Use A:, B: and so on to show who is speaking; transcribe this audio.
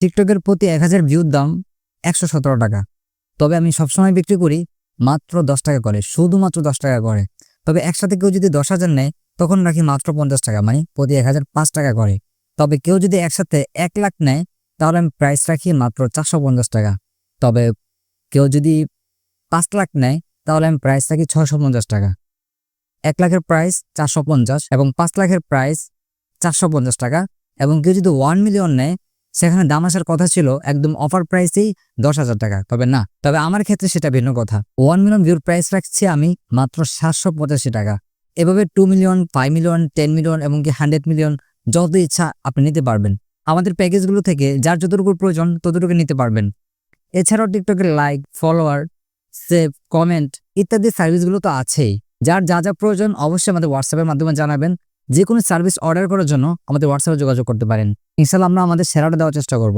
A: টিকটকের প্রতি 1000 ভিউর দাম 117 টাকা, তবে আমি সবসময় বিক্রি করি মাত্র 10 টাকা করে, শুধুমাত্র 10 টাকা করে। তবে একসাথে কেউ যদি 10,000 নেয় তখন রাখি মাত্র 50 টাকা, মানে প্রতি 1000 5 টাকা করে। তবে কেউ যদি একসাথে 1 লাখ নেয় তাহলে আমি প্রাইস রাখি মাত্র 450 টাকা। তবে কেউ যদি 5 লাখ নেয় তাহলে আমি প্রাইস রাখি 650 টাকা। 1 লাখের প্রাইস 450 এবং 5 লাখের প্রাইস 450 টাকা। এবং কেউ যদি 1 মিলিয়ন নেয় সেখানে দাম আসার কথা ছিল একদম অফার প্রাইসেই 10,000 টাকা, তবে না, তবে আমার ক্ষেত্রে সেটা ভিন্ন কথা। 1 মিলিয়ন ভিউর প্রাইস রাখছি আমি মাত্র 785 টাকা। এভাবে 2 মিলিয়ন, 5 মিলিয়ন, 10 মিলিয়ন এবং কি 100 মিলিয়ন যত ইচ্ছা আপনি নিতে পারবেন। আমাদের প্যাকেজগুলো থেকে যার যতটুকু প্রয়োজন ততটুকু নিতে পারবেন। এছাড়াও টিকটকের লাইক, ফলোয়ার, সেভ, কমেন্ট ইত্যাদি সার্ভিসগুলো তো আছেই। যার যা যা প্রয়োজন অবশ্যই আমাদের হোয়াটসঅ্যাপের মাধ্যমে জানাবেন। যে কোনো সার্ভিস অর্ডার করার জন্য আমাদের হোয়াটসঅ্যাপে যোগাযোগ করতে পারেন। ইনশাআল্লাহ আমরা আমাদের সেরাটা দেওয়ার চেষ্টা করব।